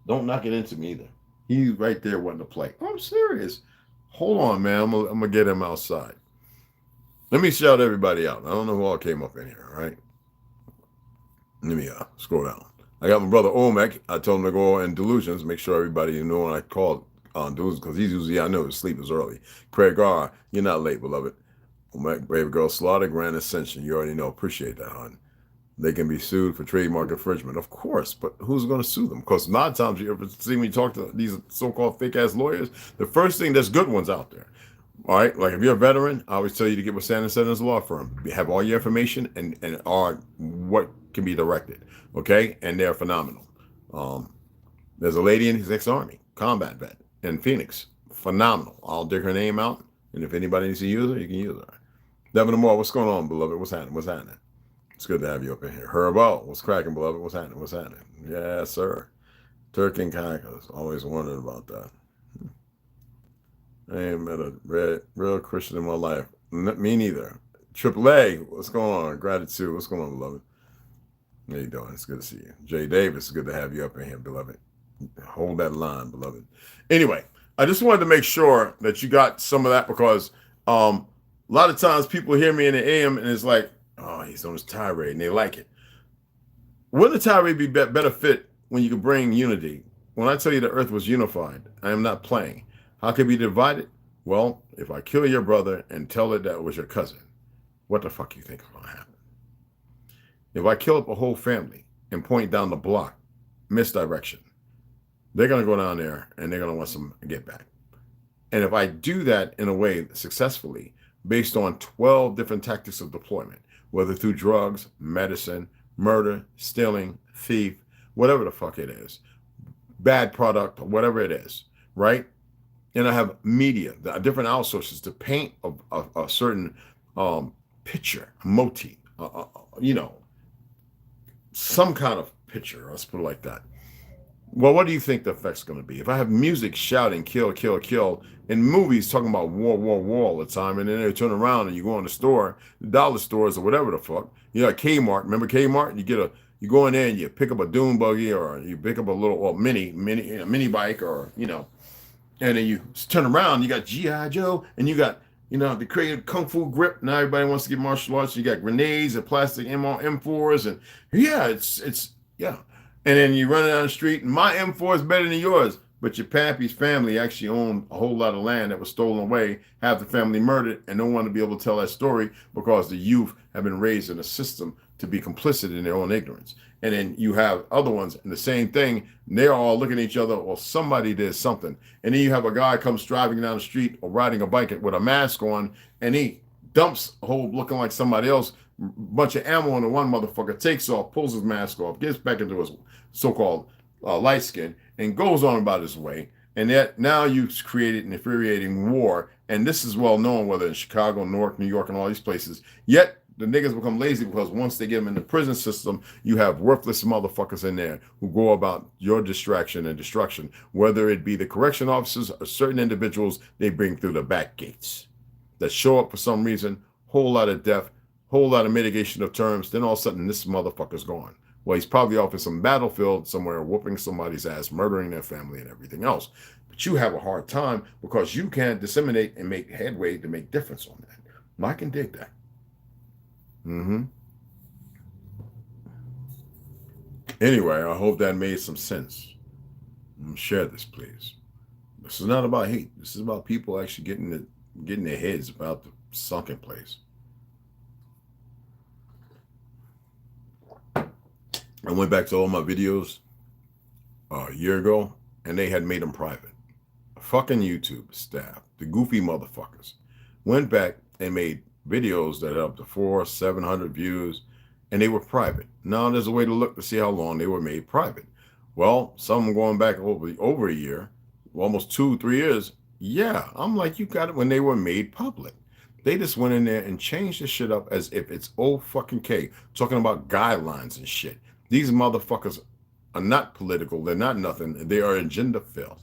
Don't knock it into me either. He's right there wanting to play. Oh, I'm serious. Hold on, man. I'm gonna get him outside. Let me shout everybody out. I don't know who all came up in here. All right. Let me scroll down. I got my brother Omek. I told him to go in delusions. Make sure everybody when I called on delusions because he's usually I know his sleep is early. Craig R, you're not late, beloved. Baby girl Slaughter, Grand Ascension. You already know. Appreciate that, hon. They can be sued for trademark infringement. Of course, but who's going to sue them? Because a lot of times you ever see me talk to these so-called fake-ass lawyers, the first thing, there's good ones out there. All right? Like if you're a veteran, I always tell you to get with Sanders & Sanders Law Firm. You have all your information and are what can be directed. Okay? And they're phenomenal. There's a lady in his ex-Army, combat vet, in Phoenix. Phenomenal. I'll dig her name out. And if anybody needs to use her, you can use her. Devin Moore, what's going on, beloved? What's happening? What's happening? It's good to have you up in here. Herbo, what's cracking, beloved? What's happening? What's happening? Yes, sir. Turkey and Cacos. Always wondered about that. I ain't met a real Christian in my life. Me neither. AAA, what's going on? Gratitude. What's going on, beloved? How you doing? It's good to see you. Jay Davis, it's good to have you up in here, beloved. Hold that line, beloved. Anyway, I just wanted to make sure that you got some of that because a lot of times people hear me in the AM and it's like, oh, he's on his tirade and they like it. Wouldn't the tirade be better fit when you could bring unity? When I tell you the earth was unified, I am not playing. How could it be divided? Well, if I kill your brother and tell it that was your cousin, what the fuck you think is going to happen? If I kill up a whole family and point down the block, misdirection, they're going to go down there and they're going to want some get back. And if I do that in a way successfully, based on 12 different tactics of deployment, whether through drugs, medicine, murder, stealing, thief, whatever the fuck it is, bad product, or whatever it is, right? And I have media, different outsources to paint a certain picture, motif, some kind of picture, let's put it like that. Well, what do you think the effect's going to be? If I have music shouting, kill, kill, kill, and movies talking about war, war, war all the time, and then they turn around and you go in the store, the dollar stores or whatever the fuck, you know, like Kmart. Remember Kmart? You go in there and you pick up a dune buggy or you pick up a little mini bike or and then you turn around, you got G.I. Joe, and you got the creative kung fu grip. Now everybody wants to get martial arts. You got grenades and plastic M4s, and yeah. And then you run down the street, and my M4 is better than yours. But your pappy's family actually owned a whole lot of land that was stolen away, have the family murdered, and don't want to be able to tell that story because the youth have been raised in a system to be complicit in their own ignorance. And then you have other ones, and the same thing, they're all looking at each other, or somebody did something. And then you have a guy comes driving down the street or riding a bike with a mask on, and he dumps a whole looking like somebody else, bunch of ammo on the one motherfucker, takes off, pulls his mask off, gets back into his so-called light skin, and goes on about his way. And that now you've created an infuriating war. And this is well known, whether in Chicago, Newark, New York, and all these places. Yet the niggas become lazy because once they get them in the prison system, you have worthless motherfuckers in there who go about your distraction and destruction, whether it be the correction officers or certain individuals they bring through the back gates that show up for some reason, whole lot of death, whole lot of mitigation of terms. Then all of a sudden, this motherfucker's gone. Well, he's probably off in some battlefield somewhere, whooping somebody's ass, murdering their family and everything else. But you have a hard time because you can't disseminate and make headway to make difference on that. I can dig that. Anyway, I hope that made some sense. Share this, please. This is not about hate. This is about people actually getting their heads about the sunken place. I went back to all my videos a year ago, and they had made them private. Fucking YouTube staff, the goofy motherfuckers, went back and made videos that had up to 400-700 views, and they were private. Now there's a way to look to see how long they were made private. Well, some going back over a year, almost 2-3 years. Yeah, I'm like, you got it when they were made public. They just went in there and changed the shit up as if it's old fucking K, talking about guidelines and shit. These motherfuckers are not political. They're not nothing. They are agenda filled.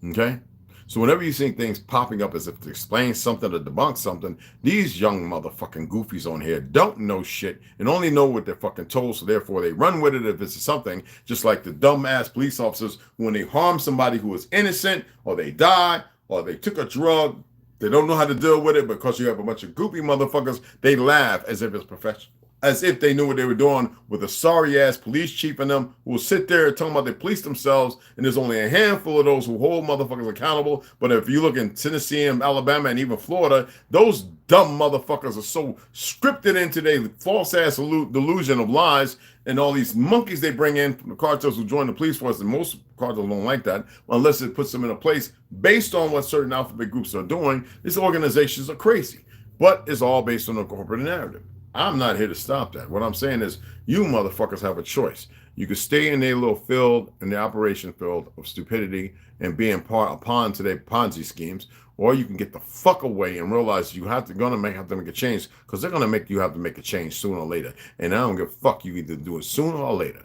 Okay? So whenever you see things popping up as if to explain something or debunk something, these young motherfucking goofies on here don't know shit and only know what they're fucking told. So therefore they run with it if it's something, just like the dumbass police officers when they harm somebody who is innocent or they die or they took a drug. They don't know how to deal with it because you have a bunch of goofy motherfuckers. They laugh as if it's professional, as if they knew what they were doing with a sorry-ass police chief in them who will sit there talking about they police themselves, and there's only a handful of those who hold motherfuckers accountable. But if you look in Tennessee and Alabama and even Florida, those dumb motherfuckers are so scripted into their false-ass delusion of lies, and all these monkeys they bring in from the cartels who join the police force, and most cartels don't like that unless it puts them in a place based on what certain alphabet groups are doing. These organizations are crazy, but it's all based on a corporate narrative. I'm not here to stop that. What I'm saying is you motherfuckers have a choice. You can stay in their little field, in the operation field of stupidity and being a pawn to their Ponzi schemes, or you can get the fuck away and realize you have to make a change because they're going to make you have to make a change sooner or later. And I don't give a fuck. You either do it sooner or later.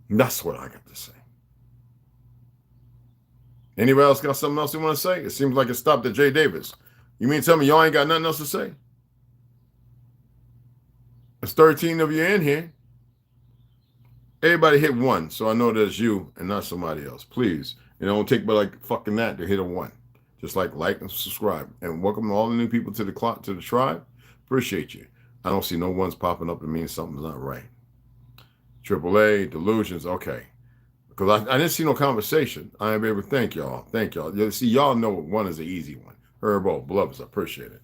That's what I got to say. Anybody else got something else you want to say? It seems like it stopped at Jay Davis. You mean tell me y'all ain't got nothing else to say? There's 13 of you in here. Everybody hit 1, so I know there's you and not somebody else. Please. It don't take but like fucking that to hit a 1. Just like and subscribe. And welcome all the new people to the tribe. Appreciate you. I don't see no ones popping up. It means something's not right. AAA, delusions, okay. Because I didn't see no conversation. I ain't able to thank y'all. Thank y'all. You see, y'all know 1 is an easy one. Herbo, beloveds, I appreciate it.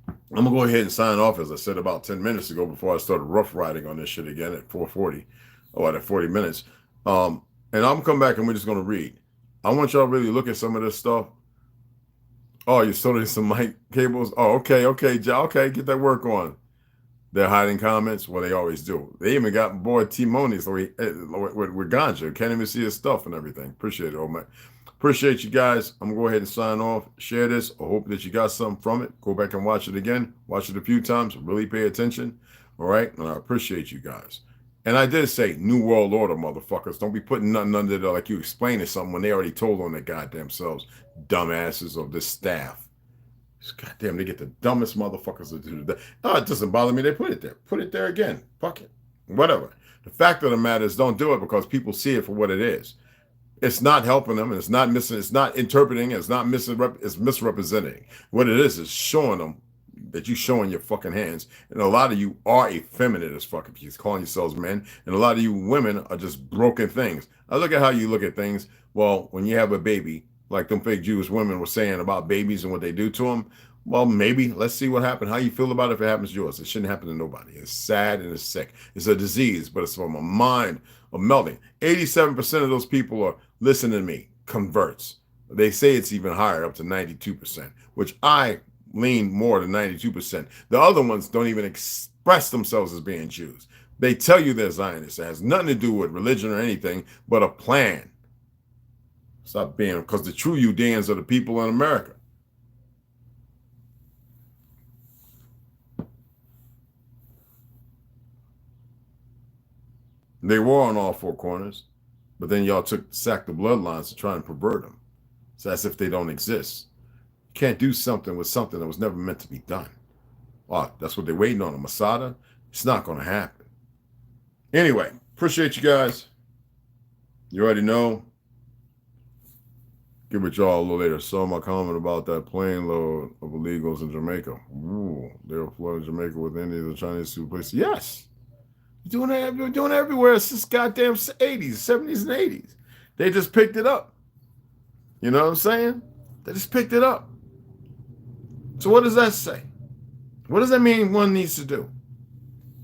I'm going to go ahead and sign off, as I said about 10 minutes ago before I started rough riding on this shit again at 4:40, or at 40 minutes. And I'm going to come back and we're just going to read. I want y'all to really look at some of this stuff. Oh, you still need some mic cables? Oh, okay, Jah, okay, get that work on. They're hiding comments. Well, they always do. They even got boy T-Money so with Ganja. Can't even see his stuff and everything. Appreciate it, old man. Appreciate you guys. I'm going to go ahead and sign off. Share this. I hope that you got something from it. Go back and watch it again. Watch it a few times. Really pay attention. All right? And I appreciate you guys. And I did say New World Order, motherfuckers. Don't be putting nothing under there like you explaining something when they already told on their goddamn selves. Dumbasses of this staff. Goddamn, they get the dumbest motherfuckers to do that. Oh, it doesn't bother me. They put it there. Put it there again. Fuck it. Whatever. The fact of the matter is, don't do it because people see it for what it is. It's not helping them, and it's not missing. It's not interpreting. It's not it's misrepresenting. What it is showing them that you showing your fucking hands. And a lot of you are effeminate as fuck if you're calling yourselves men. And a lot of you women are just broken things. I look at how you look at things. Well, when you have a baby, like them fake Jewish women were saying about babies and what they do to them, well, maybe let's see what happened. How you feel about it if it happens to yours. It shouldn't happen to nobody. It's sad and it's sick. It's a disease, but it's from a mind of melting. 87% of those people are listening to me, converts. They say it's even higher, up to 92%, which I lean more than 92%. The other ones don't even express themselves as being Jews. They tell you they're Zionists. It has nothing to do with religion or anything, but a plan. Stop being, because the true Judeans are the people in America. They were on all four corners, but then y'all sacked the bloodlines to try and pervert them. It's as if they don't exist. You can't do something with something that was never meant to be done. Oh, that's what they're waiting on, a Masada? It's not going to happen. Anyway, appreciate you guys. You already know. Give it y'all a little later. Saw my comment about that plane load of illegals in Jamaica. Ooh, they were flooding Jamaica with Indians and Chinese to places. Yes. You're doing it everywhere since goddamn 80s, 70s, and 80s. They just picked it up. You know what I'm saying? They just picked it up. So what does that say? What does that mean one needs to do?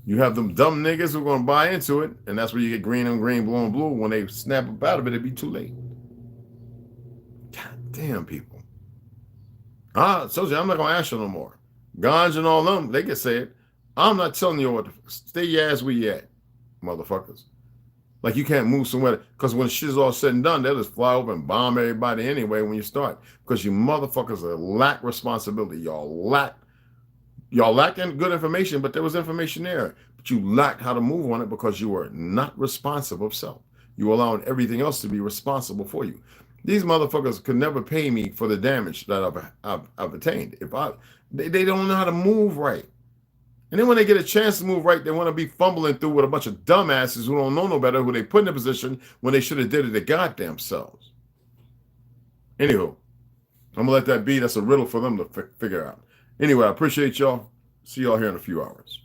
You have them dumb niggas who are going to buy into it, and that's where you get green on green, blue on blue. When they snap up out of it, it'd be too late. God damn, people. I told you, I'm not going to ask you no more. Ganj and all them, they can say it. I'm not telling you what to stay your ass where you at, motherfuckers. Like you can't move somewhere, because when shit's all said and done, they'll just fly over and bomb everybody anyway when you start. Because you motherfuckers lack responsibility. Y'all lack good information, but there was information there. But you lacked how to move on it because you were not responsible of self. You allowing everything else to be responsible for you. These motherfuckers could never pay me for the damage that I've attained. They don't know how to move right. And then when they get a chance to move right, they want to be fumbling through with a bunch of dumbasses who don't know no better, who they put in a position when they should have did it their goddamn selves. Anywho, I'm going to let that be. That's a riddle for them to figure out. Anyway, I appreciate y'all. See y'all here in a few hours.